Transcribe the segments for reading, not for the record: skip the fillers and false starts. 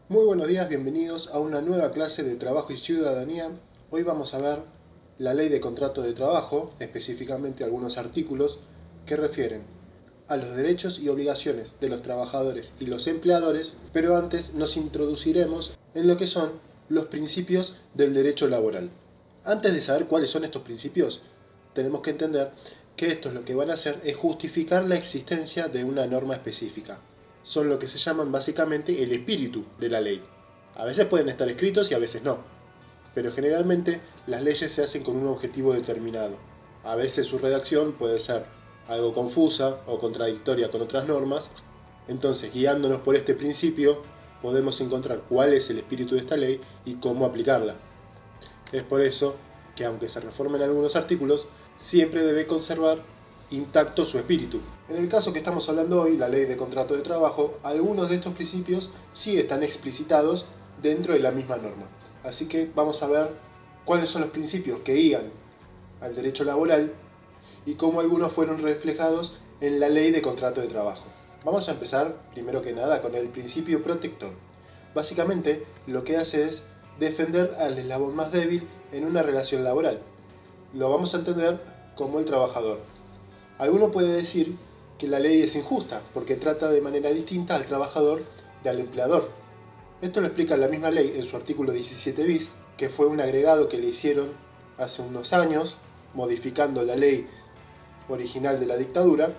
Muy buenos días, bienvenidos a una nueva clase de Trabajo y Ciudadanía. Hoy vamos a ver la Ley de Contrato de Trabajo, específicamente algunos artículos que refieren a los derechos y obligaciones de los trabajadores y los empleadores, pero antes nos introduciremos en lo que son los principios del derecho laboral. Antes de saber cuáles son estos principios, tenemos que entender que estos lo que van a hacer es justificar la existencia de una norma específica. Son lo que se llaman básicamente el espíritu de la ley. A veces pueden estar escritos y a veces no, pero generalmente las leyes se hacen con un objetivo determinado. A veces su redacción puede ser algo confusa o contradictoria con otras normas, entonces guiándonos por este principio podemos encontrar cuál es el espíritu de esta ley y cómo aplicarla. Es por eso que aunque se reformen algunos artículos, siempre debe conservar intacto su espíritu. En el caso que estamos hablando hoy, la Ley de Contrato de Trabajo, algunos de estos principios sí están explicitados dentro de la misma norma. Así que vamos a ver cuáles son los principios que guían al derecho laboral y cómo algunos fueron reflejados en la Ley de Contrato de Trabajo. Vamos a empezar, primero que nada, con el principio protector. Básicamente, lo que hace es defender al eslabón más débil en una relación laboral. Lo vamos a entender como el trabajador. Alguno puede decir que la ley es injusta porque trata de manera distinta al trabajador y al empleador. Esto lo explica la misma ley en su artículo 17 bis, que fue un agregado que le hicieron hace unos años, modificando la ley original de la dictadura,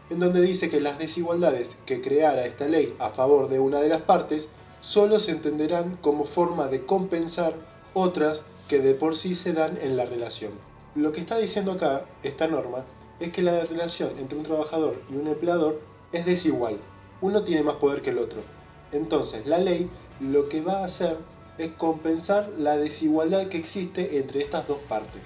en donde dice que las desigualdades que creara esta ley a favor de una de las partes solo se entenderán como forma de compensar otras que de por sí se dan en la relación. Lo que está diciendo acá esta norma es que la relación entre un trabajador y un empleador es desigual. Uno tiene más poder que el otro. Entonces la ley lo que va a hacer es compensar la desigualdad que existe entre estas dos partes.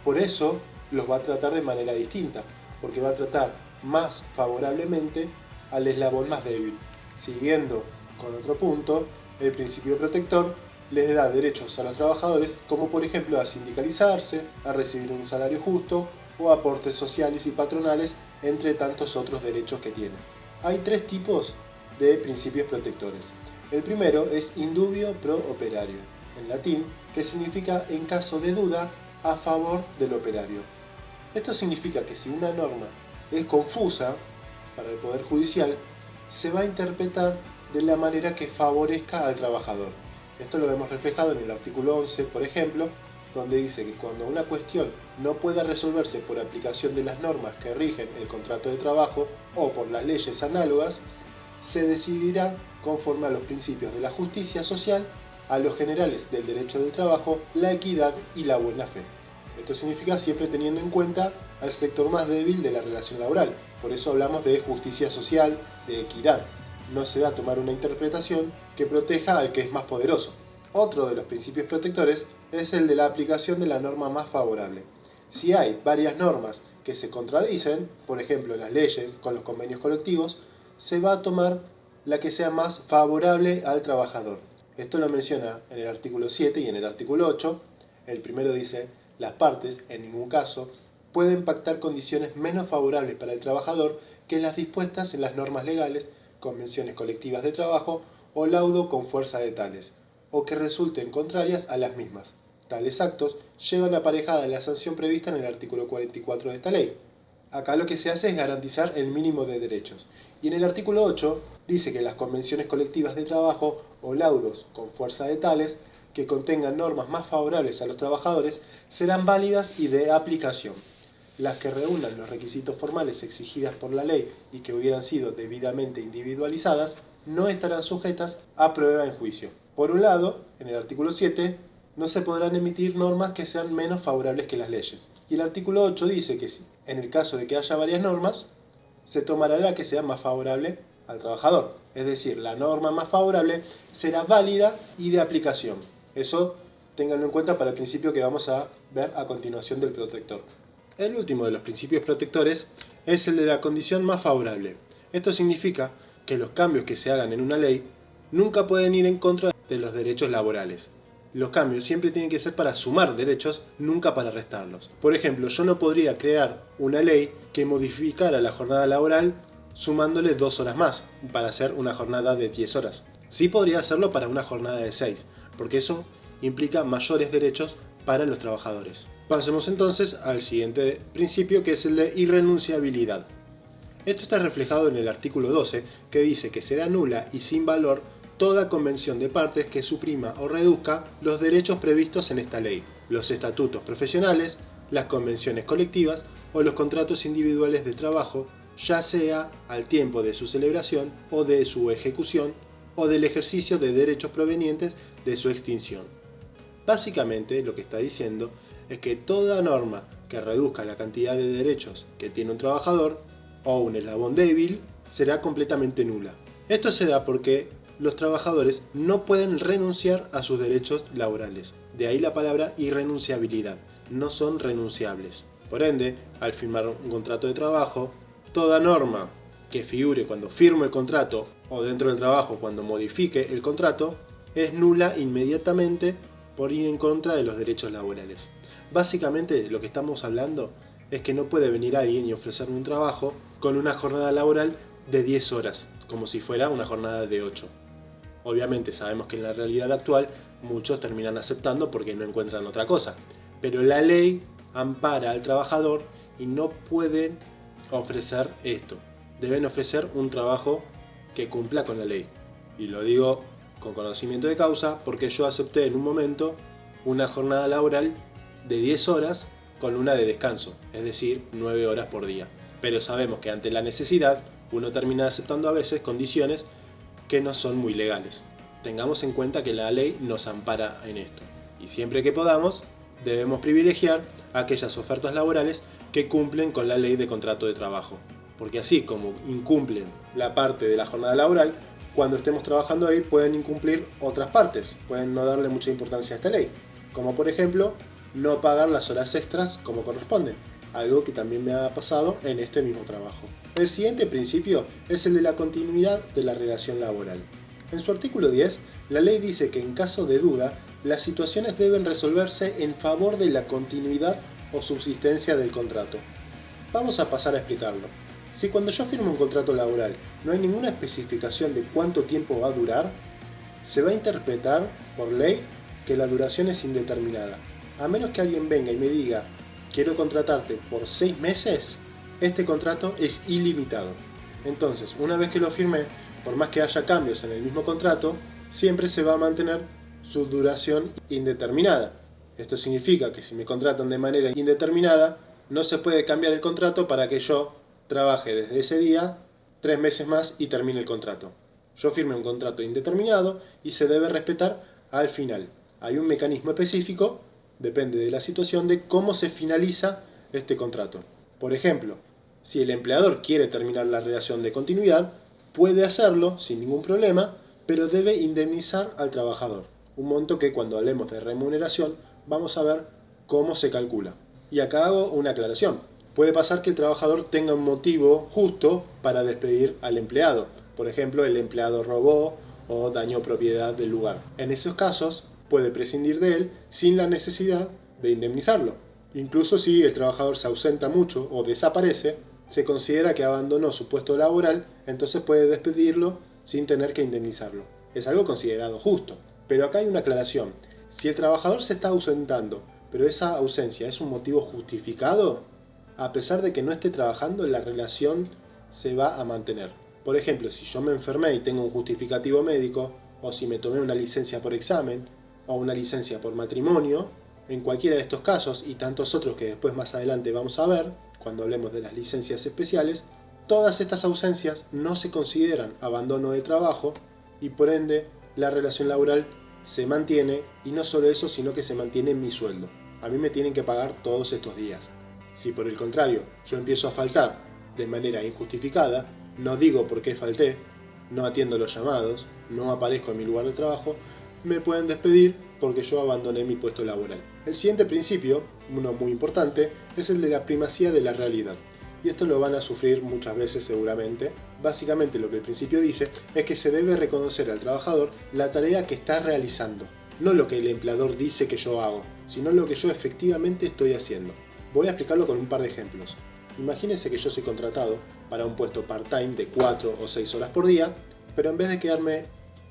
Por eso los va a tratar de manera distinta, porque va a tratar más favorablemente al eslabón más débil. Siguiendo con otro punto, el principio protector les da derechos a los trabajadores, como por ejemplo a sindicalizarse, a recibir un salario justo o aportes sociales y patronales, entre tantos otros derechos que tienen. Hay tres tipos de principios protectores. El primero es indubio pro operario, en latín, que significa en caso de duda a favor del operario. Esto significa que si una norma es confusa para el Poder Judicial, se va a interpretar de la manera que favorezca al trabajador. Esto lo vemos reflejado en el artículo 11, por ejemplo, donde dice que cuando una cuestión no pueda resolverse por aplicación de las normas que rigen el contrato de trabajo o por las leyes análogas, se decidirá conforme a los principios de la justicia social, a los generales del derecho del trabajo, la equidad y la buena fe. Esto significa siempre teniendo en cuenta al sector más débil de la relación laboral. Por eso hablamos de justicia social, de equidad. No se va a tomar una interpretación que proteja al que es más poderoso. Otro de los principios protectores es el de la aplicación de la norma más favorable. Si hay varias normas que se contradicen, por ejemplo las leyes con los convenios colectivos, se va a tomar la que sea más favorable al trabajador. Esto lo menciona en el artículo 7 y en el artículo 8. El primero dice: las partes, en ningún caso, pueden pactar condiciones menos favorables para el trabajador que las dispuestas en las normas legales, convenciones colectivas de trabajo o laudo con fuerza de tales, o que resulten contrarias a las mismas. Tales actos llevan aparejada la sanción prevista en el artículo 44 de esta ley. Acá lo que se hace es garantizar el mínimo de derechos. Y en el artículo 8 dice que las convenciones colectivas de trabajo o laudos con fuerza de tales que contengan normas más favorables a los trabajadores serán válidas y de aplicación. Las que reúnan los requisitos formales exigidas por la ley y que hubieran sido debidamente individualizadas no estarán sujetas a prueba en juicio. Por un lado, en el artículo 7, no se podrán emitir normas que sean menos favorables que las leyes. Y el artículo 8 dice que en el caso de que haya varias normas, se tomará la que sea más favorable al trabajador. Es decir, la norma más favorable será válida y de aplicación. Eso ténganlo en cuenta para el principio que vamos a ver a continuación del protector. El último de los principios protectores es el de la condición más favorable. Esto significa que los cambios que se hagan en una ley nunca pueden ir en contra de los derechos laborales. Los cambios siempre tienen que ser para sumar derechos, nunca para restarlos. Por ejemplo, yo no podría crear una ley que modificara la jornada laboral sumándole 2 horas más para hacer una jornada de 10 horas. Sí podría hacerlo para una jornada de 6, porque eso implica mayores derechos para los trabajadores. Pasemos entonces al siguiente principio, que es el de irrenunciabilidad. Esto está reflejado en el artículo 12, que dice que será nula y sin valor toda convención de partes que suprima o reduzca los derechos previstos en esta ley, los estatutos profesionales, las convenciones colectivas o los contratos individuales de trabajo, ya sea al tiempo de su celebración o de su ejecución o del ejercicio de derechos provenientes de su extinción. Básicamente lo que está diciendo es que toda norma que reduzca la cantidad de derechos que tiene un trabajador o un eslabón débil será completamente nula. Esto se da porque los trabajadores no pueden renunciar a sus derechos laborales. De ahí la palabra irrenunciabilidad. No son renunciables. Por ende, al firmar un contrato de trabajo, toda norma que figure cuando firmo el contrato o dentro del trabajo cuando modifique el contrato es nula inmediatamente por ir en contra de los derechos laborales. Básicamente lo que estamos hablando es que no puede venir alguien y ofrecerme un trabajo con una jornada laboral de 10 horas, como si fuera una jornada de 8. Obviamente sabemos que en la realidad actual muchos terminan aceptando porque no encuentran otra cosa, pero la ley ampara al trabajador y no pueden ofrecer esto. Deben ofrecer un trabajo que cumpla con la ley. Y lo digo con conocimiento de causa porque yo acepté en un momento una jornada laboral de 10 horas con una de descanso, es decir, 9 horas por día. Pero sabemos que ante la necesidad uno termina aceptando a veces condiciones que no son muy legales. Tengamos en cuenta que la ley nos ampara en esto. Y siempre que podamos, debemos privilegiar aquellas ofertas laborales que cumplen con la ley de contrato de trabajo. Porque así como incumplen la parte de la jornada laboral, cuando estemos trabajando ahí pueden incumplir otras partes, pueden no darle mucha importancia a esta ley. Como por ejemplo, no pagar las horas extras como corresponden, algo que también me ha pasado en este mismo trabajo. El siguiente principio es el de la continuidad de la relación laboral. En su artículo 10, la ley dice que en caso de duda, las situaciones deben resolverse en favor de la continuidad o subsistencia del contrato. Vamos a pasar a explicarlo. Si cuando yo firmo un contrato laboral no hay ninguna especificación de cuánto tiempo va a durar, se va a interpretar por ley que la duración es indeterminada. A menos que alguien venga y me diga, quiero contratarte por 6 meses, este contrato es ilimitado. Entonces, una vez que lo firmé, por más que haya cambios en el mismo contrato, siempre se va a mantener su duración indeterminada. Esto significa que si me contratan de manera indeterminada, no se puede cambiar el contrato para que yo trabaje desde ese día 3 meses más y termine el contrato. Yo firmé un contrato indeterminado y se debe respetar al final. Hay un mecanismo específico, depende de la situación, de cómo se finaliza este contrato. Por ejemplo, si el empleador quiere terminar la relación de continuidad, puede hacerlo sin ningún problema, pero debe indemnizar al trabajador. Un monto que cuando hablemos de remuneración vamos a ver cómo se calcula. Y acá hago una aclaración. Puede pasar que el trabajador tenga un motivo justo para despedir al empleado. Por ejemplo, el empleado robó o dañó propiedad del lugar. En esos casos puede prescindir de él sin la necesidad de indemnizarlo. Incluso si el trabajador se ausenta mucho o desaparece, se considera que abandonó su puesto laboral, entonces puede despedirlo sin tener que indemnizarlo. Es algo considerado justo. Pero acá hay una aclaración. Si el trabajador se está ausentando, pero esa ausencia es un motivo justificado, a pesar de que no esté trabajando, la relación se va a mantener. Por ejemplo, si yo me enfermé y tengo un justificativo médico, o si me tomé una licencia por examen, o una licencia por matrimonio, en cualquiera de estos casos y tantos otros que después más adelante vamos a ver, cuando hablemos de las licencias especiales, todas estas ausencias no se consideran abandono de trabajo y por ende la relación laboral se mantiene, y no solo eso, sino que se mantiene mi sueldo. A mí me tienen que pagar todos estos días. Si por el contrario yo empiezo a faltar de manera injustificada, no digo por qué falté, no atiendo los llamados, no aparezco en mi lugar de trabajo, me pueden despedir porque yo abandoné mi puesto laboral. El siguiente principio, uno muy importante, es el de la primacía de la realidad. Y esto lo van a sufrir muchas veces seguramente. Básicamente lo que el principio dice es que se debe reconocer al trabajador la tarea que está realizando. No lo que el empleador dice que yo hago, sino lo que yo efectivamente estoy haciendo. Voy a explicarlo con un par de ejemplos. Imagínense que yo soy contratado para un puesto part-time de 4 o 6 horas por día, pero en vez de quedarme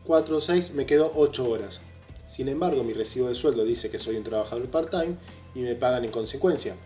4 o 6, me quedo 8 horas. Sin embargo, mi recibo de sueldo dice que soy un trabajador part-time y me pagan en consecuencia.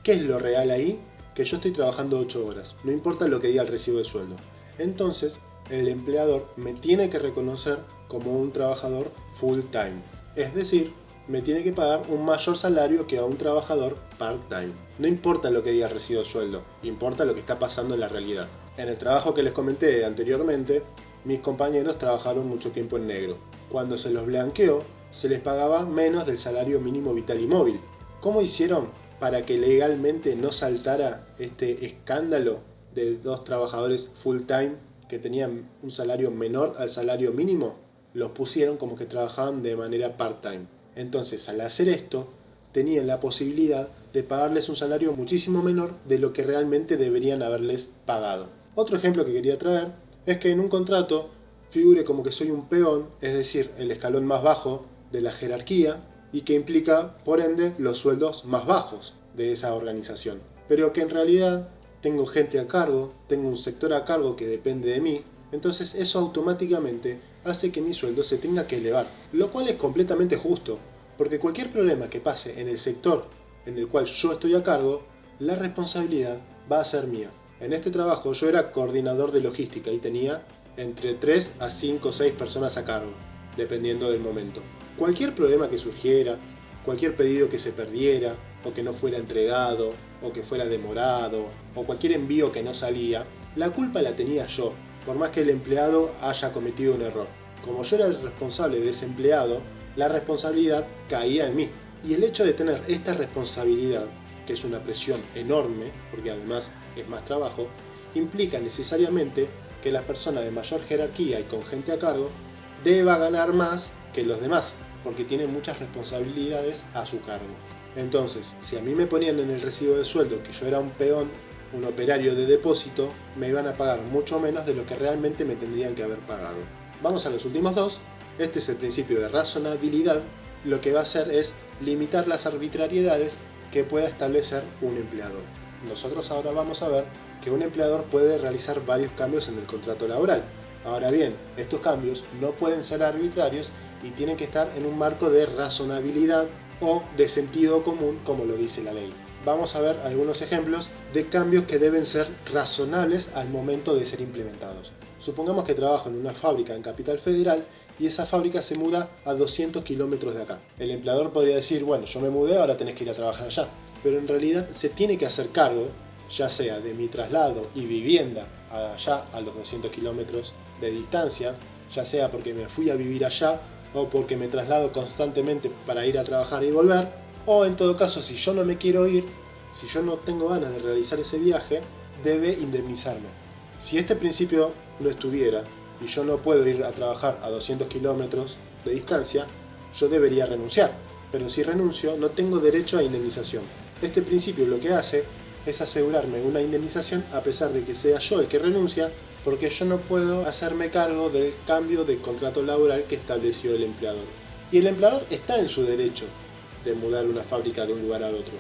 ¿Qué es lo real ahí? Que yo estoy trabajando 8 horas, no importa lo que diga el recibo de sueldo. Entonces, el empleador me tiene que reconocer como un trabajador full-time. Es decir, me tiene que pagar un mayor salario que a un trabajador part-time. No importa lo que diga el recibo de sueldo, importa lo que está pasando en la realidad. En el trabajo que les comenté anteriormente, mis compañeros trabajaron mucho tiempo en negro. Cuando se los blanqueó, se les pagaba menos del salario mínimo vital y móvil. ¿Cómo hicieron para que legalmente no saltara este escándalo de dos trabajadores full-time que tenían un salario menor al salario mínimo? Los pusieron como que trabajaban de manera part-time. Entonces, al hacer esto, tenían la posibilidad de pagarles un salario muchísimo menor de lo que realmente deberían haberles pagado. Otro ejemplo que quería traer es que en un contrato figure como que soy un peón, es decir, el escalón más bajo de la jerarquía, y que implica, por ende, los sueldos más bajos de esa organización. Pero que en realidad tengo gente a cargo, tengo un sector a cargo que depende de mí, entonces eso automáticamente hace que mi sueldo se tenga que elevar, lo cual es completamente justo, porque cualquier problema que pase en el sector en el cual yo estoy a cargo, la responsabilidad va a ser mía. En este trabajo yo era coordinador de logística y tenía entre 3 a 5 o 6 personas a cargo, dependiendo del momento. Cualquier problema que surgiera, cualquier pedido que se perdiera, o que no fuera entregado, o que fuera demorado, o cualquier envío que no salía, la culpa la tenía yo, por más que el empleado haya cometido un error. Como yo era el responsable de ese empleado, la responsabilidad caía en mí. Y el hecho de tener esta responsabilidad, que es una presión enorme, porque además es más trabajo, implica necesariamente que la persona de mayor jerarquía y con gente a cargo deba ganar más que los demás, porque tiene muchas responsabilidades a su cargo. Entonces, si a mí me ponían en el recibo de sueldo que yo era un peón, un operario de depósito, me iban a pagar mucho menos de lo que realmente me tendrían que haber pagado. Vamos a los últimos dos. Este es el principio de razonabilidad. Lo que va a hacer es limitar las arbitrariedades que pueda establecer un empleador. Nosotros ahora vamos a ver que un empleador puede realizar varios cambios en el contrato laboral. Ahora bien, estos cambios no pueden ser arbitrarios y tienen que estar en un marco de razonabilidad o de sentido común, como lo dice la ley. Vamos a ver algunos ejemplos de cambios que deben ser razonables al momento de ser implementados. Supongamos que trabajo en una fábrica en Capital Federal y esa fábrica se muda a 200 kilómetros de acá. El empleador podría decir, bueno, yo me mudé, ahora tenés que ir a trabajar allá. Pero en realidad se tiene que hacer cargo, ya sea de mi traslado y vivienda allá a los 200 kilómetros de distancia, ya sea porque me fui a vivir allá o porque me traslado constantemente para ir a trabajar y volver, o en todo caso, si yo no me quiero ir, si yo no tengo ganas de realizar ese viaje, debe indemnizarme. Si este principio no estuviera y yo no puedo ir a trabajar a 200 kilómetros de distancia, yo debería renunciar. Pero si renuncio, no tengo derecho a indemnización. Este principio lo que hace es asegurarme una indemnización a pesar de que sea yo el que renuncia, porque yo no puedo hacerme cargo del cambio de contrato laboral que estableció el empleador. Y el empleador está en su derecho de mudar una fábrica de un lugar al otro.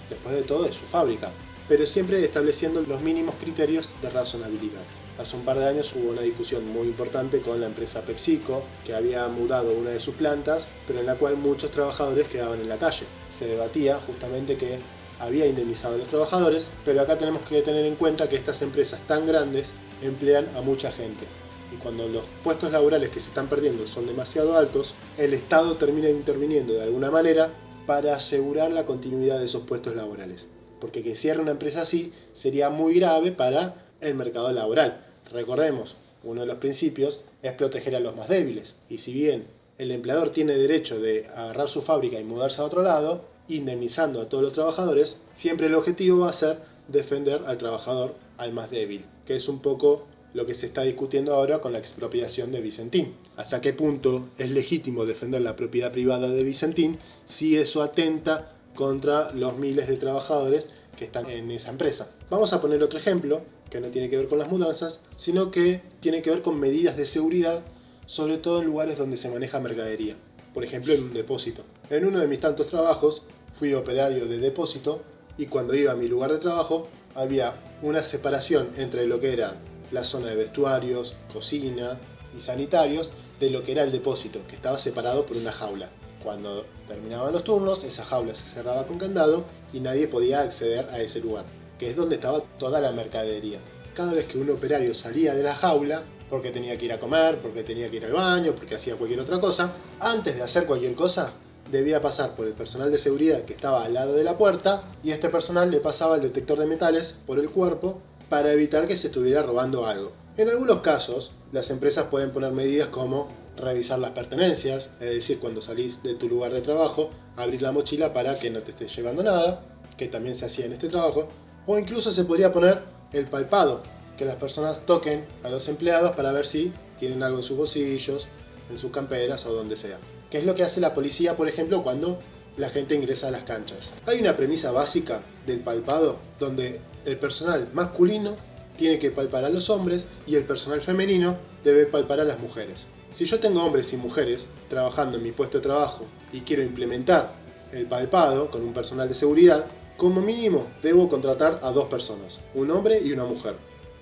Después de todo es su fábrica, pero siempre estableciendo los mínimos criterios de razonabilidad. Hace un par de años hubo una discusión muy importante con la empresa PepsiCo, que había mudado una de sus plantas, pero en la cual muchos trabajadores quedaban en la calle. Se debatía justamente que había indemnizado a los trabajadores, pero acá tenemos que tener en cuenta que estas empresas tan grandes emplean a mucha gente. Y cuando los puestos laborales que se están perdiendo son demasiado altos, el Estado termina interviniendo de alguna manera para asegurar la continuidad de esos puestos laborales. Porque que cierre una empresa así sería muy grave para el mercado laboral. Recordemos, uno de los principios es proteger a los más débiles. Y si bien el empleador tiene derecho de agarrar su fábrica y mudarse a otro lado, indemnizando a todos los trabajadores, siempre el objetivo va a ser defender al trabajador, al más débil, que es un poco lo que se está discutiendo ahora con la expropiación de Vicentín. ¿Hasta qué punto es legítimo defender la propiedad privada de Vicentín si eso atenta contra los miles de trabajadores que están en esa empresa? Vamos a poner otro ejemplo que no tiene que ver con las mudanzas, sino que tiene que ver con medidas de seguridad, sobre todo en lugares donde se maneja mercadería. Por ejemplo, en un depósito. En uno de mis tantos trabajos fui operario de depósito y cuando iba a mi lugar de trabajo había una separación entre lo que era la zona de vestuarios, cocina y sanitarios de lo que era el depósito, que estaba separado por una jaula. Cuando terminaban los turnos, esa jaula se cerraba con candado y nadie podía acceder a ese lugar, que es donde estaba toda la mercadería. Cada vez que un operario salía de la jaula, porque tenía que ir a comer, porque tenía que ir al baño, porque hacía cualquier otra cosa, antes de hacer cualquier cosa, debía pasar por el personal de seguridad que estaba al lado de la puerta, y este personal le pasaba el detector de metales por el cuerpo para evitar que se estuviera robando algo. En algunos casos, las empresas pueden poner medidas como revisar las pertenencias, es decir, cuando salís de tu lugar de trabajo, abrir la mochila para que no te estés llevando nada, que también se hacía en este trabajo, o incluso se podría poner el palpado, que las personas toquen a los empleados para ver si tienen algo en sus bolsillos, en sus camperas o donde sea. Que es lo que hace la policía, por ejemplo, cuando la gente ingresa a las canchas. Hay una premisa básica del palpado donde el personal masculino tiene que palpar a los hombres y el personal femenino debe palpar a las mujeres. Si yo tengo hombres y mujeres trabajando en mi puesto de trabajo y quiero implementar el palpado con un personal de seguridad, como mínimo debo contratar a 2 personas, un hombre y una mujer.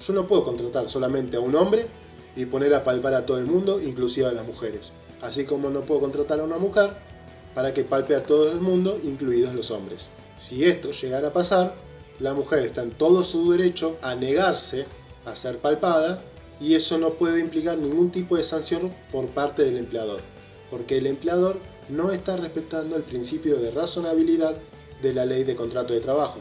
Yo no puedo contratar solamente a un hombre y poner a palpar a todo el mundo, inclusive a las mujeres. Así como no puedo contratar a una mujer para que palpe a todo el mundo, incluidos los hombres. Si esto llegara a pasar, la mujer está en todo su derecho a negarse a ser palpada, y eso no puede implicar ningún tipo de sanción por parte del empleador, porque el empleador no está respetando el principio de razonabilidad de la ley de contrato de trabajo.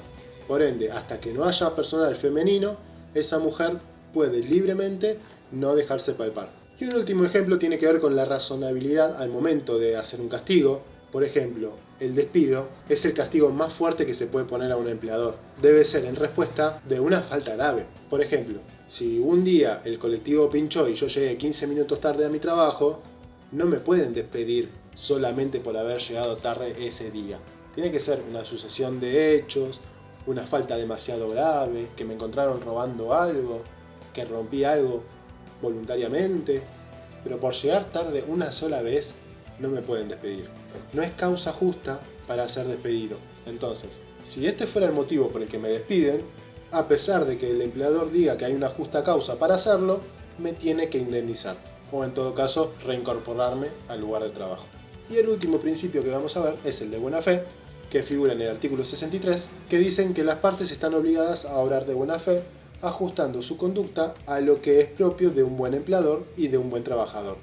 Por ende, hasta que no haya personal femenino, esa mujer puede libremente no dejarse palpar. Y un último ejemplo tiene que ver con la razonabilidad al momento de hacer un castigo. Por ejemplo, el despido es el castigo más fuerte que se puede poner a un empleador. Debe ser en respuesta de una falta grave. Por ejemplo, si un día el colectivo pinchó y yo llegué 15 minutos tarde a mi trabajo, no me pueden despedir solamente por haber llegado tarde ese día. Tiene que ser una sucesión de hechos, una falta demasiado grave, que me encontraron robando algo, que rompí algo voluntariamente, pero por llegar tarde una sola vez no me pueden despedir. No es causa justa para ser despedido. Entonces, si este fuera el motivo por el que me despiden, a pesar de que el empleador diga que hay una justa causa para hacerlo, me tiene que indemnizar, o en todo caso reincorporarme al lugar de trabajo. Y el último principio que vamos a ver es el de buena fe, que figura en el artículo 63, que dicen que las partes están obligadas a obrar de buena fe, ajustando su conducta a lo que es propio de un buen empleador y de un buen trabajador,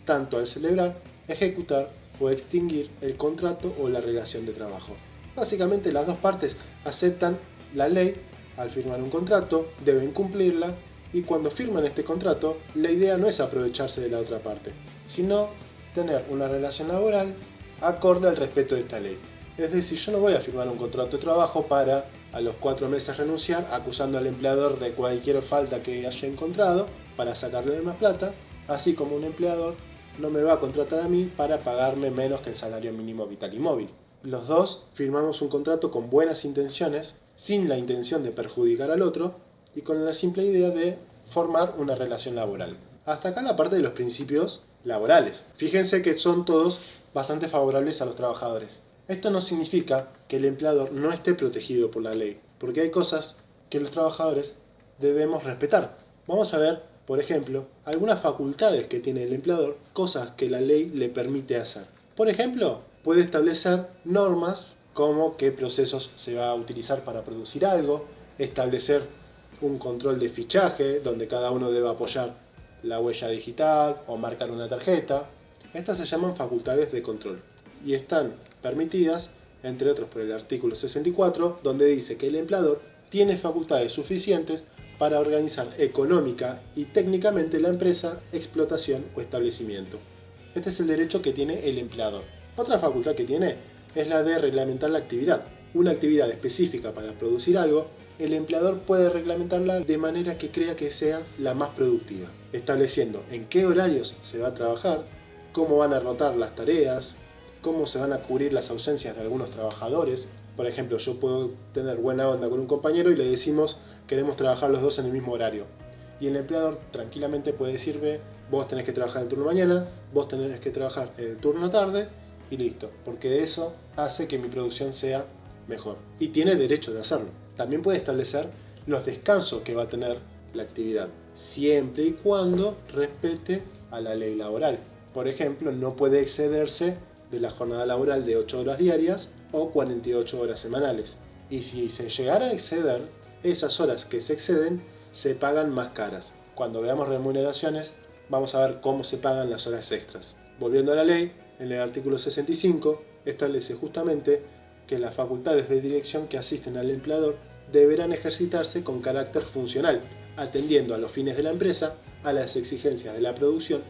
tanto al celebrar, ejecutar o extinguir el contrato o la relación de trabajo. Básicamente las dos partes aceptan la ley al firmar un contrato, deben cumplirla, y cuando firman este contrato, la idea no es aprovecharse de la otra parte, sino tener una relación laboral acorde al respeto de esta ley. Es decir, yo no voy a firmar un contrato de trabajo para a los 4 meses renunciar acusando al empleador de cualquier falta que haya encontrado para sacarle más plata, así como un empleador no me va a contratar a mí para pagarme menos que el salario mínimo vital y móvil. Los dos firmamos un contrato con buenas intenciones, sin la intención de perjudicar al otro y con la simple idea de formar una relación laboral. Hasta acá la parte de los principios laborales. Fíjense que son todos bastante favorables a los trabajadores. Esto no significa que el empleador no esté protegido por la ley, porque hay cosas que los trabajadores debemos respetar. Vamos a ver, por ejemplo, algunas facultades que tiene el empleador, cosas que la ley le permite hacer. Por ejemplo, puede establecer normas como qué procesos se va a utilizar para producir algo, establecer un control de fichaje donde cada uno debe apoyar la huella digital o marcar una tarjeta. Estas se llaman facultades de control y están permitidas, entre otros, por el artículo 64, donde dice que el empleador tiene facultades suficientes para organizar económica y técnicamente la empresa, explotación o establecimiento. Este es el derecho que tiene el empleador. Otra facultad que tiene es la de reglamentar la actividad. Una actividad específica para producir algo, el empleador puede reglamentarla de manera que crea que sea la más productiva, estableciendo en qué horarios se va a trabajar, cómo van a rotar las tareas, cómo se van a cubrir las ausencias de algunos trabajadores. Por ejemplo, yo puedo tener buena onda con un compañero y le decimos queremos trabajar los dos en el mismo horario. Y el empleador tranquilamente puede decirme, vos tenés que trabajar en el turno mañana, vos tenés que trabajar en el turno tarde, y listo, porque eso hace que mi producción sea mejor. Y tiene derecho de hacerlo. También puede establecer los descansos que va a tener la actividad, siempre y cuando respete a la ley laboral. Por ejemplo, no puede excederse de la jornada laboral de 8 horas diarias o 48 horas semanales. Y si se llegara a exceder, esas horas que se exceden se pagan más caras. Cuando veamos remuneraciones, vamos a ver cómo se pagan las horas extras. Volviendo a la ley, en el artículo 65 establece justamente que las facultades de dirección que asisten al empleador deberán ejercitarse con carácter funcional, atendiendo a los fines de la empresa, a las exigencias de la producción,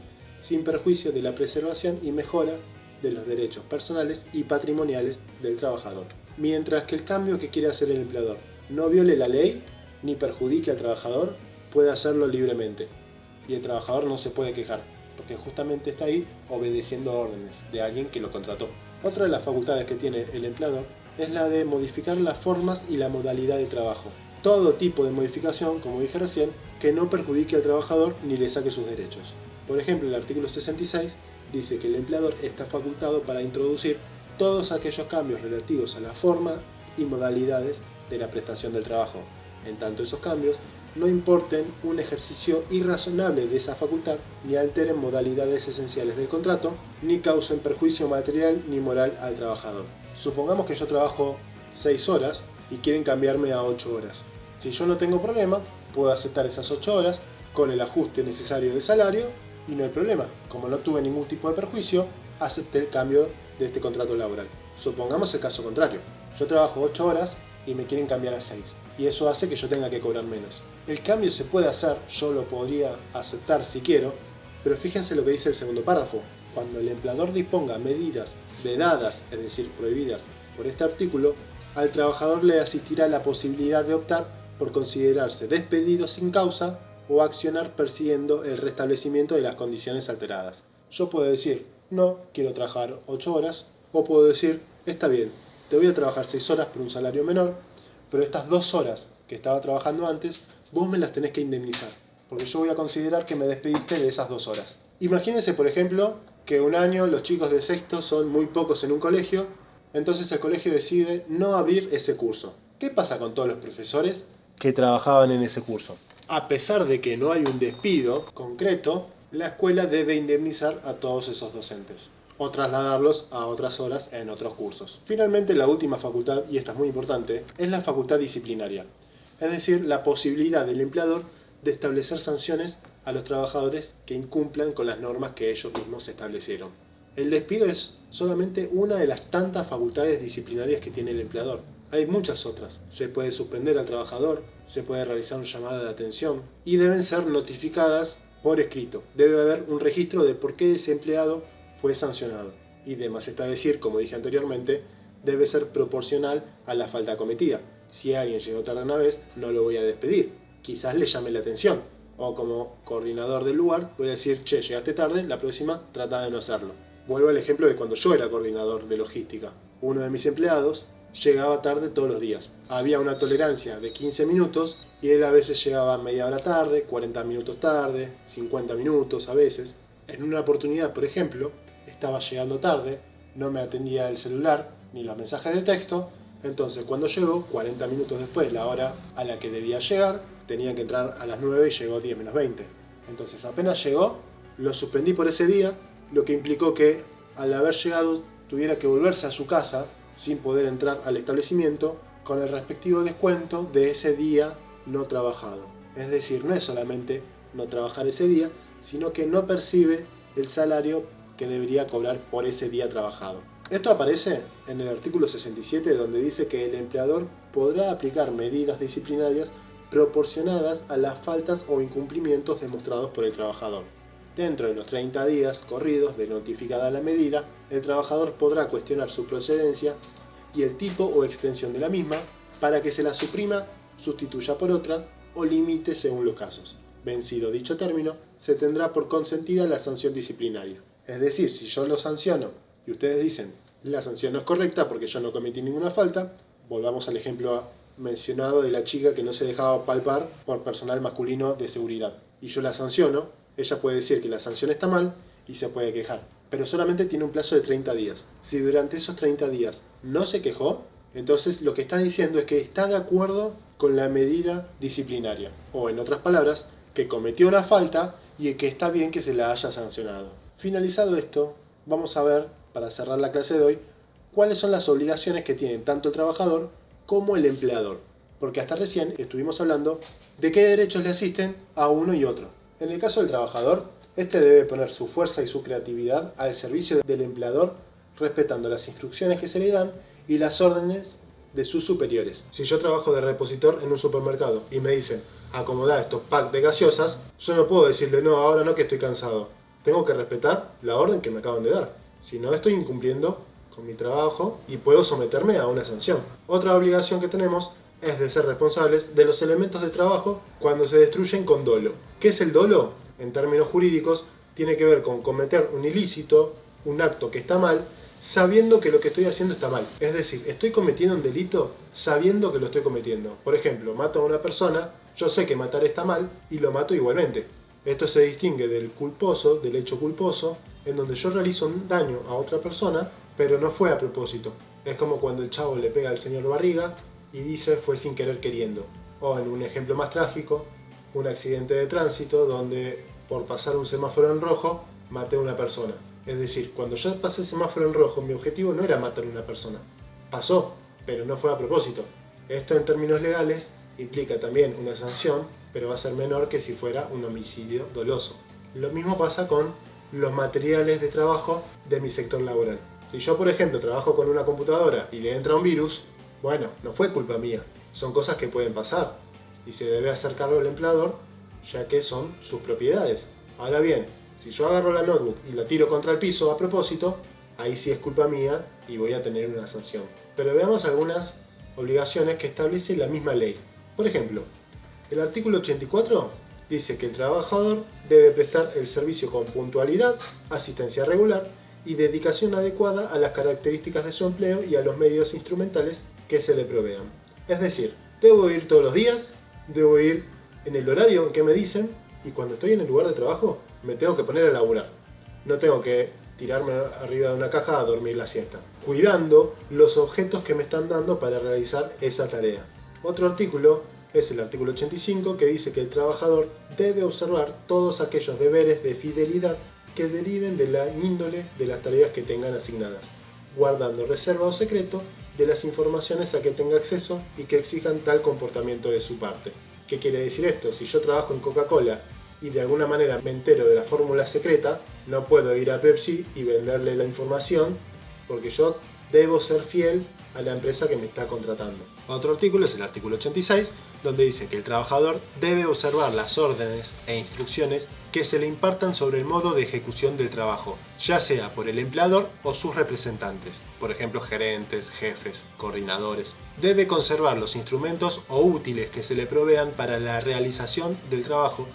sin perjuicio de la preservación y mejora de los derechos personales y patrimoniales del trabajador. Mientras que el cambio que quiere hacer el empleador no viole la ley ni perjudique al trabajador, puede hacerlo libremente. Y el trabajador no se puede quejar, porque justamente está ahí obedeciendo órdenes de alguien que lo contrató. Otra de las facultades que tiene el empleador es la de modificar las formas y la modalidad de trabajo. Todo tipo de modificación, como dije recién, que no perjudique al trabajador ni le saque sus derechos. Por ejemplo, el artículo 66 dice que el empleador está facultado para introducir todos aquellos cambios relativos a la forma y modalidades de la prestación del trabajo, en tanto esos cambios no importen un ejercicio irrazonable de esa facultad, ni alteren modalidades esenciales del contrato, ni causen perjuicio material ni moral al trabajador. Supongamos que yo trabajo 6 horas y quieren cambiarme a 8 horas. Si yo no tengo problema, puedo aceptar esas 8 horas con el ajuste necesario de salario y no hay problema. Como no tuve ningún tipo de perjuicio, acepté el cambio de este contrato laboral. Supongamos el caso contrario. Yo trabajo 8 horas y me quieren cambiar a 6. Y eso hace que yo tenga que cobrar menos. El cambio se puede hacer, yo lo podría aceptar si quiero, pero fíjense lo que dice el segundo párrafo. Cuando el empleador disponga medidas vedadas, es decir, prohibidas por este artículo, al trabajador le asistirá la posibilidad de optar por considerarse despedido sin causa o accionar persiguiendo el restablecimiento de las condiciones alteradas. Yo puedo decir, no, quiero trabajar 8 horas, o puedo decir, está bien, te voy a trabajar 6 horas por un salario menor, pero estas 2 horas que estaba trabajando antes, vos me las tenés que indemnizar, porque yo voy a considerar que me despediste de esas 2 horas. Imagínense, por ejemplo, que un año los chicos de sexto son muy pocos en un colegio, entonces el colegio decide no abrir ese curso. ¿Qué pasa con todos los profesores que trabajaban en ese curso? A pesar de que no hay un despido concreto, la escuela debe indemnizar a todos esos docentes o trasladarlos a otras horas en otros cursos. Finalmente, la última facultad, y esta es muy importante, es la facultad disciplinaria, es decir, la posibilidad del empleador de establecer sanciones a los trabajadores que incumplan con las normas que ellos mismos establecieron. El despido es solamente una de las tantas facultades disciplinarias que tiene el empleador. Hay muchas otras. Se puede suspender al trabajador, se puede realizar una llamada de atención y deben ser notificadas por escrito. Debe haber un registro de por qué ese empleado fue sancionado. Y de más está decir, como dije anteriormente, debe ser proporcional a la falta cometida. Si alguien llegó tarde una vez, no lo voy a despedir. Quizás le llame la atención. O como coordinador del lugar, voy a decir, che, llegaste tarde, la próxima trata de no hacerlo. Vuelvo al ejemplo de cuando yo era coordinador de logística. Uno de mis empleados llegaba tarde todos los días. Había una tolerancia de 15 minutos y él a veces llegaba media hora tarde, 40 minutos tarde, 50 minutos a veces. En una oportunidad, por ejemplo, estaba llegando tarde, no me atendía el celular ni los mensajes de texto, entonces cuando llegó, 40 minutos después, la hora a la que debía llegar, tenía que entrar a las 9 y llegó 10 menos 20. Entonces apenas llegó, lo suspendí por ese día, lo que implicó que al haber llegado tuviera que volverse a su casa sin poder entrar al establecimiento con el respectivo descuento de ese día no trabajado. Es decir, no es solamente no trabajar ese día, sino que no percibe el salario que debería cobrar por ese día trabajado. Esto aparece en el artículo 67, donde dice que el empleador podrá aplicar medidas disciplinarias proporcionadas a las faltas o incumplimientos demostrados por el trabajador. Dentro de los 30 días corridos de notificada la medida, el trabajador podrá cuestionar su procedencia y el tipo o extensión de la misma para que se la suprima, sustituya por otra o limite según los casos. Vencido dicho término, se tendrá por consentida la sanción disciplinaria. Es decir, si yo lo sanciono y ustedes dicen la sanción no es correcta porque yo no cometí ninguna falta, volvamos al ejemplo mencionado de la chica que no se dejaba palpar por personal masculino de seguridad. Y yo la sanciono, ella puede decir que la sanción está mal y se puede quejar. Pero solamente tiene un plazo de 30 días. Si durante esos 30 días no se quejó, entonces lo que está diciendo es que está de acuerdo con la medida disciplinaria. O en otras palabras, que cometió una falta y que está bien que se la haya sancionado. Finalizado esto, vamos a ver, para cerrar la clase de hoy, cuáles son las obligaciones que tienen tanto el trabajador como el empleador. Porque hasta recién estuvimos hablando de qué derechos le asisten a uno y otro. En el caso del trabajador, este debe poner su fuerza y su creatividad al servicio del empleador, respetando las instrucciones que se le dan y las órdenes de sus superiores. Si yo trabajo de repositor en un supermercado y me dicen acomodar estos packs de gaseosas, yo no puedo decirle no, ahora no, que estoy cansado. Tengo que respetar la orden que me acaban de dar. Si no, estoy incumpliendo con mi trabajo y puedo someterme a una sanción. Otra obligación que tenemos es de ser responsables de los elementos de trabajo cuando se destruyen con dolo. ¿Qué es el dolo? En términos jurídicos, tiene que ver con cometer un ilícito, un acto que está mal, sabiendo que lo que estoy haciendo está mal. Es decir, estoy cometiendo un delito sabiendo que lo estoy cometiendo. Por ejemplo, mato a una persona, yo sé que matar está mal y lo mato igualmente. Esto se distingue del culposo, del hecho culposo, en donde yo realizo un daño a otra persona, pero no fue a propósito. Es como cuando el chavo le pega al señor Barriga y dice fue sin querer queriendo. O en un ejemplo más trágico, un accidente de tránsito donde por pasar un semáforo en rojo maté a una persona. Es decir, cuando yo pasé el semáforo en rojo, mi objetivo no era matar a una persona. Pasó, pero no fue a propósito. Esto en términos legales implica también una sanción, pero va a ser menor que si fuera un homicidio doloso. Lo mismo pasa con los materiales de trabajo de mi sector laboral. Si yo, por ejemplo, trabajo con una computadora y le entra un virus, bueno, no fue culpa mía. Son cosas que pueden pasar y se debe hacer cargo el empleador, ya que son sus propiedades. Ahora bien, si yo agarro la notebook y la tiro contra el piso a propósito, ahí sí es culpa mía y voy a tener una sanción. Pero veamos algunas obligaciones que establece la misma ley. Por ejemplo, el artículo 84 dice que el trabajador debe prestar el servicio con puntualidad, asistencia regular y dedicación adecuada a las características de su empleo y a los medios instrumentales que se le provean. Es decir, debo ir todos los días, debo ir en el horario en que me dicen, y cuando estoy en el lugar de trabajo me tengo que poner a laburar. No tengo que tirarme arriba de una caja a dormir la siesta, cuidando los objetos que me están dando para realizar esa tarea. Otro artículo es el artículo 85, que dice que el trabajador debe observar todos aquellos deberes de fidelidad que deriven de la índole de las tareas que tengan asignadas, guardando reserva o secreto de las informaciones a que tenga acceso y que exijan tal comportamiento de su parte. ¿Qué quiere decir esto? Si yo trabajo en Coca-Cola y de alguna manera me entero de la fórmula secreta, no puedo ir a Pepsi y venderle la información, porque yo debo ser fiel a la empresa que me está contratando. Otro artículo es el artículo 86, donde dice que el trabajador debe observar las órdenes e instrucciones que se le impartan sobre el modo de ejecución del trabajo, ya sea por el empleador o sus representantes, por ejemplo gerentes, jefes, coordinadores. Debe conservar los instrumentos o útiles que se le provean para la realización del trabajo,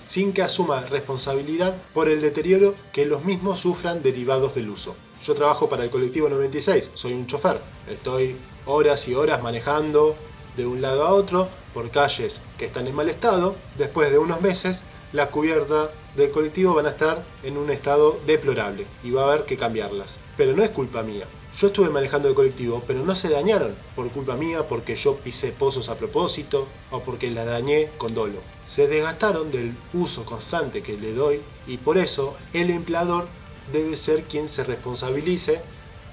sin que asuma responsabilidad por el deterioro que los mismos sufran derivados del uso. Yo trabajo para el colectivo 96, soy un chofer, estoy horas y horas manejando de un lado a otro por calles que están en mal estado. Después de unos meses, las cubiertas del colectivo van a estar en un estado deplorable y va a haber que cambiarlas. Pero no es culpa mía. Yo estuve manejando el colectivo, pero no se dañaron por culpa mía, porque yo pisé pozos a propósito o porque la dañé con dolo. Se desgastaron del uso constante que le doy y por eso el empleador debe ser quien se responsabilice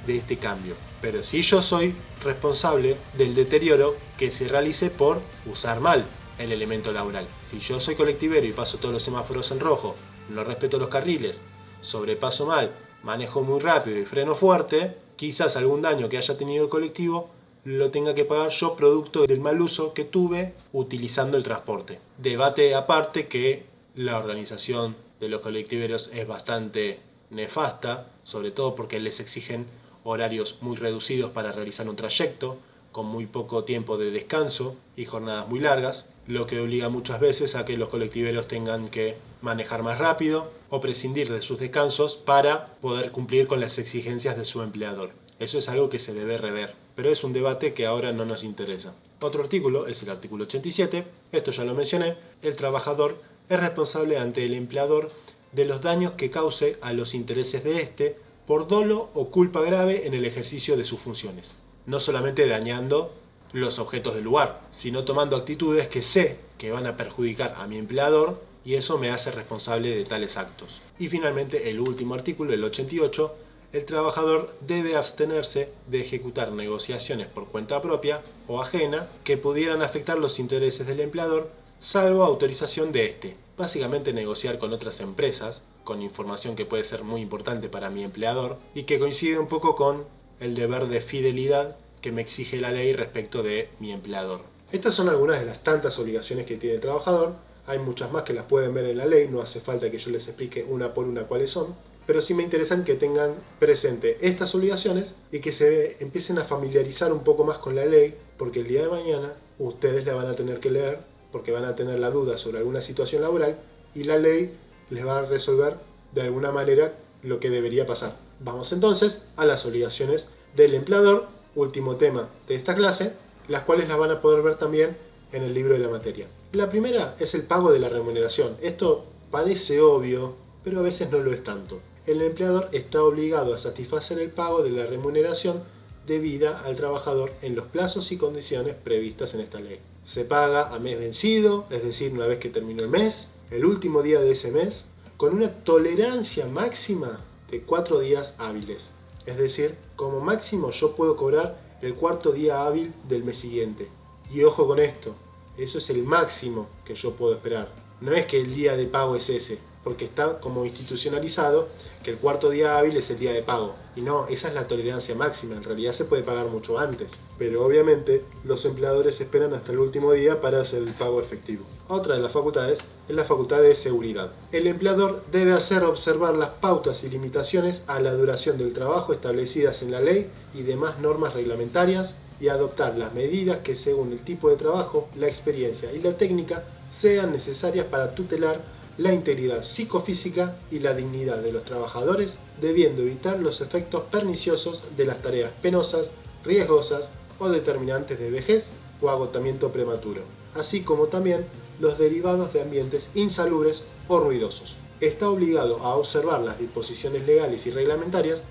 de este cambio. Pero si yo soy responsable del deterioro que se realice por usar mal el elemento laboral. Si yo soy colectivero y paso todos los semáforos en rojo, no respeto los carriles, sobrepaso mal, manejo muy rápido y freno fuerte, quizás algún daño que haya tenido el colectivo lo tenga que pagar yo producto del mal uso que tuve utilizando el transporte. Debate aparte que la organización de los colectiveros es bastante nefasta, sobre todo porque les exigen horarios muy reducidos para realizar un trayecto, con muy poco tiempo de descanso y jornadas muy largas, lo que obliga muchas veces a que los colectiveros tengan que manejar más rápido o prescindir de sus descansos para poder cumplir con las exigencias de su empleador. Eso es algo que se debe rever, pero es un debate que ahora no nos interesa. Otro artículo es el artículo 87, esto ya lo mencioné, el trabajador es responsable ante el empleador de los daños que cause a los intereses de éste por dolo o culpa grave en el ejercicio de sus funciones. No solamente dañando los objetos del lugar, sino tomando actitudes que sé que van a perjudicar a mi empleador y eso me hace responsable de tales actos. Y finalmente el último artículo, el 88, el trabajador debe abstenerse de ejecutar negociaciones por cuenta propia o ajena que pudieran afectar los intereses del empleador, salvo autorización de éste. Básicamente negociar con otras empresas, con información que puede ser muy importante para mi empleador y que coincide un poco con el deber de fidelidad que me exige la ley respecto de mi empleador. Estas son algunas de las tantas obligaciones que tiene el trabajador. Hay muchas más que las pueden ver en la ley, no hace falta que yo les explique una por una cuáles son, pero sí me interesan que tengan presente estas obligaciones y que se empiecen a familiarizar un poco más con la ley, porque el día de mañana ustedes la van a tener que leer, porque van a tener la duda sobre alguna situación laboral y la ley les va a resolver de alguna manera lo que debería pasar. Vamos entonces a las obligaciones del empleador, último tema de esta clase, las cuales las van a poder ver también en el libro de la materia. La primera es el pago de la remuneración. Esto parece obvio, pero a veces no lo es tanto. El empleador está obligado a satisfacer el pago de la remuneración debida al trabajador en los plazos y condiciones previstas en esta ley. Se paga a mes vencido, es decir, una vez que terminó el mes, el último día de ese mes, con una tolerancia máxima de 4 días hábiles. Es decir, como máximo yo puedo cobrar el cuarto día hábil del mes siguiente. Y ojo con esto, eso es el máximo que yo puedo esperar. No es que el día de pago es ese, porque está como institucionalizado que el cuarto día hábil es el día de pago. Y no, esa es la tolerancia máxima, en realidad se puede pagar mucho antes. Pero obviamente los empleadores esperan hasta el último día para hacer el pago efectivo. Otra de las facultades es la facultad de seguridad. El empleador debe hacer observar las pautas y limitaciones a la duración del trabajo establecidas en la ley y demás normas reglamentarias y adoptar las medidas que según el tipo de trabajo, la experiencia y la técnica sean necesarias para tutelar la integridad psicofísica y la dignidad de los trabajadores, debiendo evitar los efectos perniciosos de las tareas penosas, riesgosas o determinantes de vejez o agotamiento prematuro, así como también los derivados de ambientes insalubres o ruidosos. Está obligado a observar las disposiciones legales y reglamentarias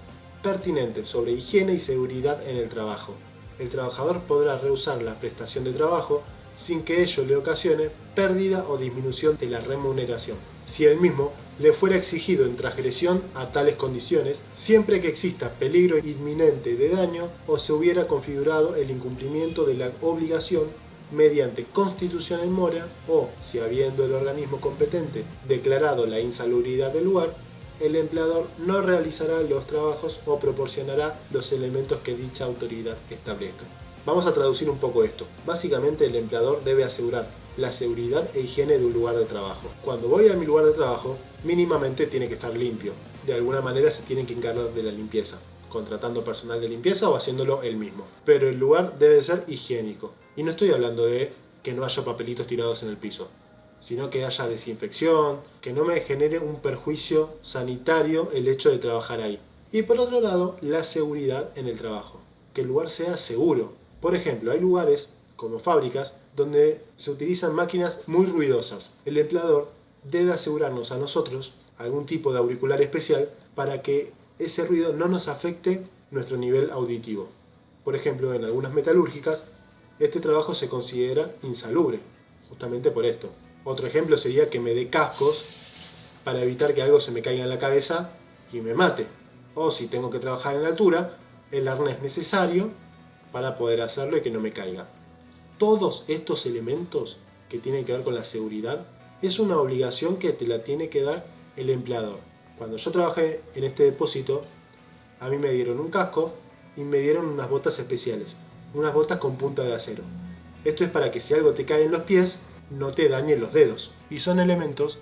pertinentes sobre higiene y seguridad en el trabajo. El trabajador podrá rehusar la prestación de trabajo sin que ello le ocasione pérdida o disminución de la remuneración, si el mismo le fuera exigido en transgresión a tales condiciones, siempre que exista peligro inminente de daño o se hubiera configurado el incumplimiento de la obligación mediante constitución en mora o, si habiendo el organismo competente declarado la insalubridad del lugar, el empleador no realizará los trabajos o proporcionará los elementos que dicha autoridad establezca. Vamos a traducir un poco esto. Básicamente el empleador debe asegurar la seguridad e higiene de un lugar de trabajo. Cuando voy a mi lugar de trabajo, mínimamente tiene que estar limpio. De alguna manera se tiene que encargar de la limpieza, contratando personal de limpieza o haciéndolo él mismo. Pero el lugar debe ser higiénico. Y no estoy hablando de que no haya papelitos tirados en el piso, sino que haya desinfección, que no me genere un perjuicio sanitario el hecho de trabajar ahí. Y por otro lado, la seguridad en el trabajo. Que el lugar sea seguro. Por ejemplo, hay lugares, como fábricas, donde se utilizan máquinas muy ruidosas. El empleador debe asegurarnos a nosotros algún tipo de auricular especial para que ese ruido no nos afecte nuestro nivel auditivo. Por ejemplo, en algunas metalúrgicas, este trabajo se considera insalubre, justamente por esto. Otro ejemplo sería que me dé cascos para evitar que algo se me caiga en la cabeza y me mate. O si tengo que trabajar en altura, el arnés necesario para poder hacerlo y que no me caiga. Todos estos elementos que tienen que ver con la seguridad es una obligación que te la tiene que dar el empleador. Cuando yo trabajé en este depósito, a mí me dieron un casco y me dieron unas botas especiales, unas botas con punta de acero. Esto es para que si algo te cae en los pies, no te dañe los dedos. Y son elementos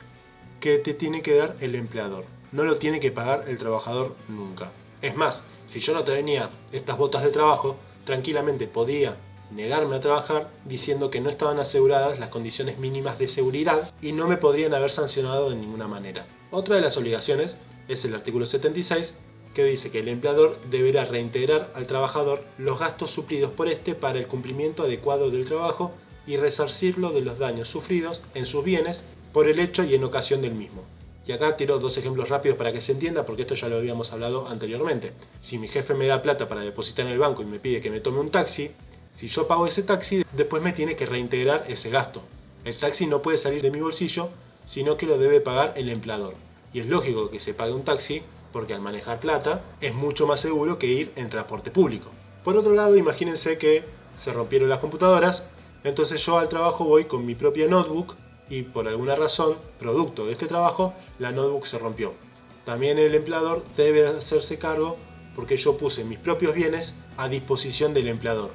que te tiene que dar el empleador. No lo tiene que pagar el trabajador nunca. Es más, si yo no tenía estas botas de trabajo, tranquilamente podía negarme a trabajar diciendo que no estaban aseguradas las condiciones mínimas de seguridad y no me podrían haber sancionado de ninguna manera. Otra de las obligaciones es el artículo 76, que dice que el empleador deberá reintegrar al trabajador los gastos suplidos por este para el cumplimiento adecuado del trabajo y resarcirlo de los daños sufridos en sus bienes por el hecho y en ocasión del mismo. Y acá tiro dos ejemplos rápidos para que se entienda, porque esto ya lo habíamos hablado anteriormente. Si mi jefe me da plata para depositar en el banco y me pide que me tome un taxi, si yo pago ese taxi, después me tiene que reintegrar ese gasto. El taxi no puede salir de mi bolsillo sino que lo debe pagar el empleador. Y es lógico que se pague un taxi porque al manejar plata es mucho más seguro que ir en transporte público. Por otro lado, imagínense que se rompieron las computadoras, entonces yo al trabajo voy con mi propia notebook y por alguna razón, producto de este trabajo, la notebook se rompió. También el empleador debe hacerse cargo porque yo puse mis propios bienes a disposición del empleador.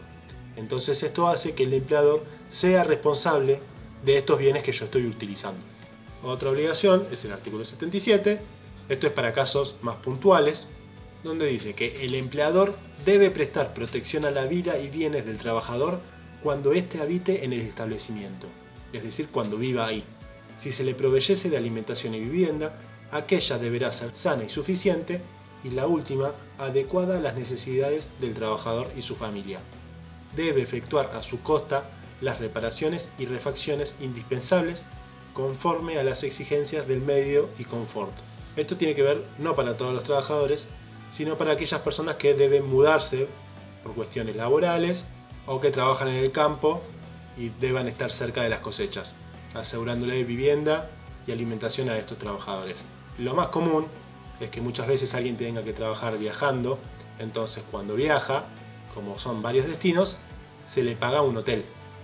Entonces esto hace que el empleador sea responsable de estos bienes que yo estoy utilizando. Otra obligación es el artículo 77. Esto es para casos más puntuales, donde dice que el empleador debe prestar protección a la vida y bienes del trabajador cuando éste habite en el establecimiento, es decir, cuando viva ahí. Si se le proveyese de alimentación y vivienda, aquella deberá ser sana y suficiente, y la última, adecuada a las necesidades del trabajador y su familia. Debe efectuar a su costa las reparaciones y refacciones indispensables conforme a las exigencias del medio y confort. Esto tiene que ver no para todos los trabajadores, sino para aquellas personas que deben mudarse por cuestiones laborales o que trabajan en el campo y deban estar cerca de las cosechas, asegurándole vivienda y alimentación a estos trabajadores. Lo más común es que muchas veces alguien tenga que trabajar viajando, entonces cuando viaja, como son varios destinos, se le paga un hotel,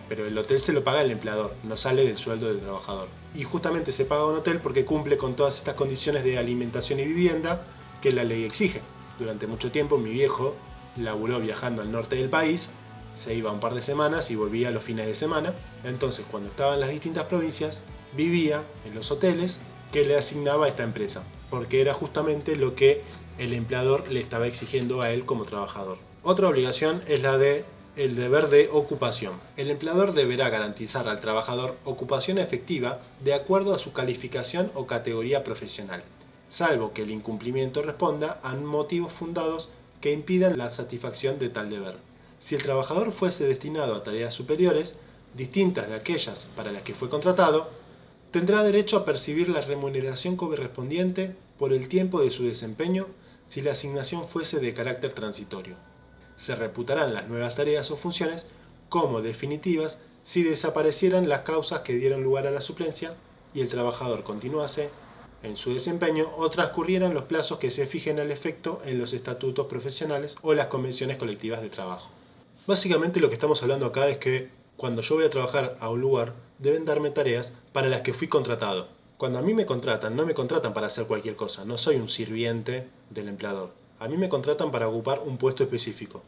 pero el hotel se lo paga el empleador, no sale del sueldo del trabajador. Y justamente se paga un hotel porque cumple con todas estas condiciones de alimentación y vivienda que la ley exige. Durante mucho tiempo mi viejo laburó viajando al norte del país, se iba un par de semanas y volvía los fines de semana, entonces cuando estaba en las distintas provincias vivía en los hoteles que le asignaba esta empresa, porque era justamente lo que el empleador le estaba exigiendo a él como trabajador. Otra obligación es la de el deber de ocupación. El empleador deberá garantizar al trabajador ocupación efectiva de acuerdo a su calificación o categoría profesional, salvo que el incumplimiento responda a motivos fundados que impidan la satisfacción de tal deber. Si el trabajador fuese destinado a tareas superiores, distintas de aquellas para las que fue contratado, tendrá derecho a percibir la remuneración correspondiente por el tiempo de su desempeño si la asignación fuese de carácter transitorio. Se reputarán las nuevas tareas o funciones como definitivas si desaparecieran las causas que dieron lugar a la suplencia y el trabajador continuase en su desempeño o transcurrieran los plazos que se fijen al efecto en los estatutos profesionales o las convenciones colectivas de trabajo. Básicamente lo que estamos hablando acá es que cuando yo voy a trabajar a un lugar deben darme tareas para las que fui contratado. Cuando a mí me contratan, no me contratan para hacer cualquier cosa, no soy un sirviente del empleador. A mí me contratan para ocupar un puesto específico.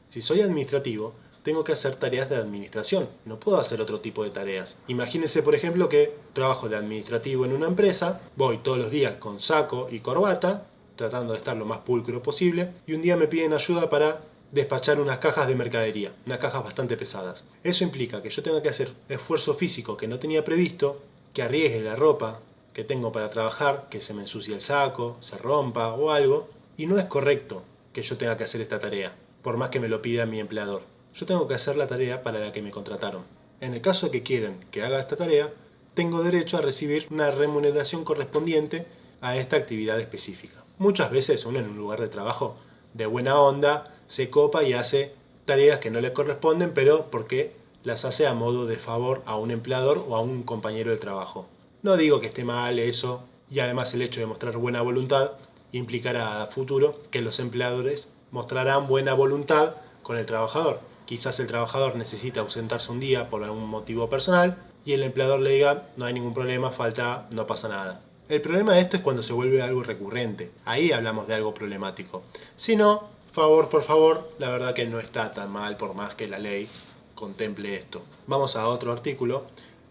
Si soy administrativo, tengo que hacer tareas de administración, no puedo hacer otro tipo de tareas. Imagínense, por ejemplo, que trabajo de administrativo en una empresa, voy todos los días con saco y corbata, tratando de estar lo más pulcro posible, y un día me piden ayuda para despachar unas cajas de mercadería, unas cajas bastante pesadas. Eso implica que yo tenga que hacer esfuerzo físico que no tenía previsto, que arriesgue la ropa que tengo para trabajar, que se me ensucie el saco, se rompa o algo, y no es correcto que yo tenga que hacer esta tarea, por más que me lo pida mi empleador. Yo tengo que hacer la tarea para la que me contrataron. En el caso de que quieran que haga esta tarea, tengo derecho a recibir una remuneración correspondiente a esta actividad específica. Muchas veces uno en un lugar de trabajo de buena onda se copa y hace tareas que no le corresponden, pero porque las hace a modo de favor a un empleador o a un compañero de trabajo. No digo que esté mal eso, y además el hecho de mostrar buena voluntad implicará a futuro que los empleadores mostrarán buena voluntad con el trabajador. Quizás el trabajador necesita ausentarse un día por algún motivo personal y el empleador le diga no hay ningún problema, falta, no pasa nada. El problema de esto es cuando se vuelve algo recurrente. Ahí hablamos de algo problemático. Si no, favor por favor, la verdad que no está tan mal por más que la ley contemple esto. Vamos a otro artículo,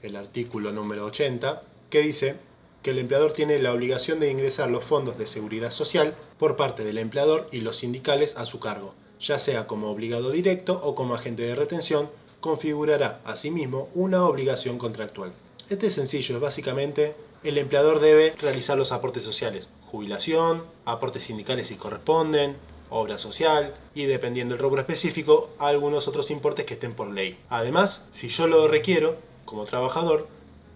el artículo número 80, que dice que el empleador tiene la obligación de ingresar los fondos de seguridad social por parte del empleador y los sindicales a su cargo, ya sea como obligado directo o como agente de retención, configurará asimismo una obligación contractual. Este es sencillo, es básicamente el empleador debe realizar los aportes sociales, jubilación, aportes sindicales si corresponden, obra social y dependiendo del rubro específico, algunos otros importes que estén por ley. Además, si yo lo requiero como trabajador,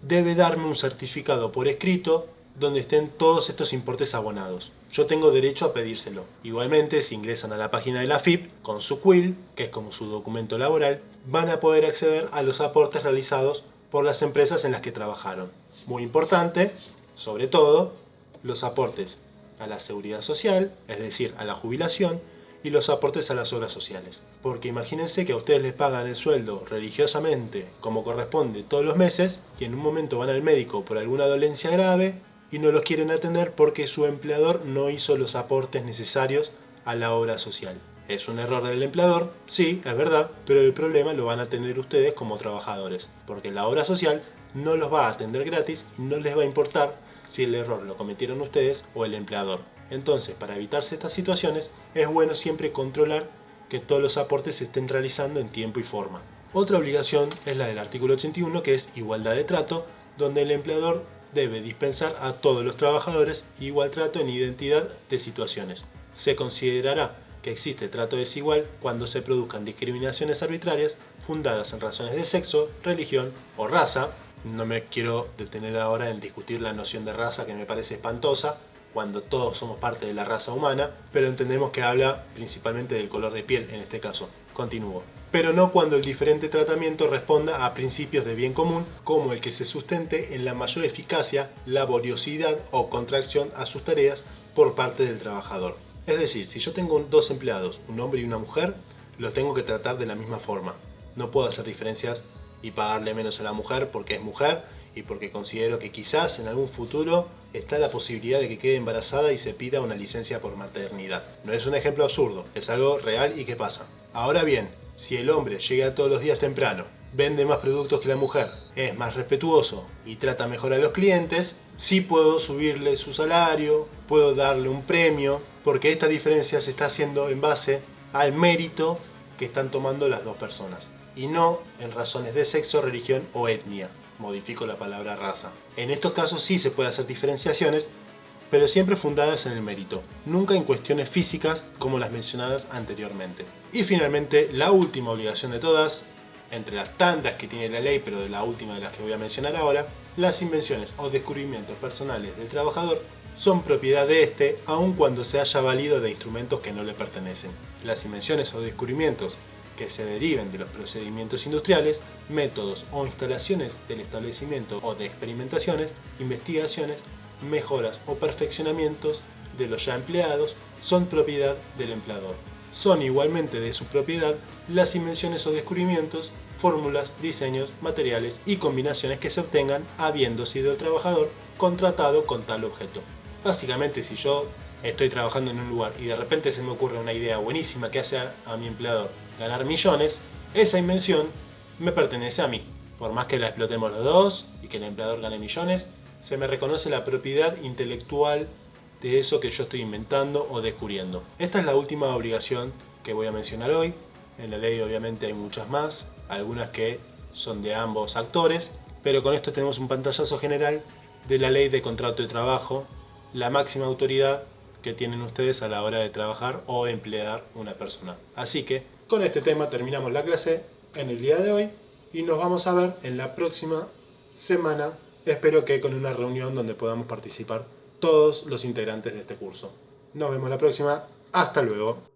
debe darme un certificado por escrito donde estén todos estos importes abonados. Yo tengo derecho a pedírselo. Igualmente, si ingresan a la página de la AFIP con su CUIL, que es como su documento laboral, van a poder acceder a los aportes realizados por las empresas en las que trabajaron. Muy importante, sobre todo, los aportes a la seguridad social, es decir, a la jubilación, y los aportes a las obras sociales. Porque imagínense que a ustedes les pagan el sueldo religiosamente, como corresponde, todos los meses, y en un momento van al médico por alguna dolencia grave y no los quieren atender porque su empleador no hizo los aportes necesarios a la obra social. Es un error del empleador, sí, es verdad, pero el problema lo van a tener ustedes como trabajadores, porque la obra social no los va a atender gratis y no les va a importar si el error lo cometieron ustedes o el empleador. Entonces, para evitarse estas situaciones, es bueno siempre controlar que todos los aportes se estén realizando en tiempo y forma. Otra obligación es la del artículo 81, que es igualdad de trato, donde el empleador debe dispensar a todos los trabajadores igual trato en identidad de situaciones. Se considerará que existe trato desigual cuando se produzcan discriminaciones arbitrarias fundadas en razones de sexo, religión o raza. No me quiero detener ahora en discutir la noción de raza, que me parece espantosa, cuando todos somos parte de la raza humana, pero entendemos que habla principalmente del color de piel en este caso. Continúo. Pero no cuando el diferente tratamiento responda a principios de bien común, como el que se sustente en la mayor eficacia, laboriosidad o contracción a sus tareas por parte del trabajador. Es decir, si yo tengo dos empleados, un hombre y una mujer, los tengo que tratar de la misma forma. No puedo hacer diferencias y pagarle menos a la mujer porque es mujer y porque considero que quizás en algún futuro está la posibilidad de que quede embarazada y se pida una licencia por maternidad. No es un ejemplo absurdo, es algo real y que pasa. Ahora bien, si el hombre llega todos los días temprano, vende más productos que la mujer, es más respetuoso y trata mejor a los clientes, sí puedo subirle su salario, puedo darle un premio, porque esta diferencia se está haciendo en base al mérito que están tomando las dos personas, y no en razones de sexo, religión o etnia. Modifico la palabra raza. En estos casos sí se puede hacer diferenciaciones, pero siempre fundadas en el mérito, nunca en cuestiones físicas como las mencionadas anteriormente. Y finalmente, la última obligación de todas, entre las tantas que tiene la ley, pero de la última de las que voy a mencionar ahora, las invenciones o descubrimientos personales del trabajador son propiedad de éste aun cuando se haya valido de instrumentos que no le pertenecen. Las invenciones o descubrimientos que se deriven de los procedimientos industriales, métodos o instalaciones del establecimiento o de experimentaciones, investigaciones, mejoras o perfeccionamientos de los ya empleados son propiedad del empleador. Son igualmente de su propiedad las invenciones o descubrimientos, fórmulas, diseños, materiales y combinaciones que se obtengan habiendo sido el trabajador contratado con tal objeto. Básicamente, si yo estoy trabajando en un lugar y de repente se me ocurre una idea buenísima que hace a mi empleador ganar millones, esa invención me pertenece a mí. Por más que la explotemos los dos y que el empleador gane millones, se me reconoce la propiedad intelectual de eso que yo estoy inventando o descubriendo. Esta es la última obligación que voy a mencionar hoy. En la ley obviamente hay muchas más, algunas que son de ambos actores, pero con esto tenemos un pantallazo general de la ley de contrato de trabajo, la máxima autoridad que tienen ustedes a la hora de trabajar o emplear una persona. Así que con este tema terminamos la clase en el día de hoy y nos vamos a ver en la próxima semana. Espero que con una reunión donde podamos participar todos los integrantes de este curso. Nos vemos la próxima. Hasta luego.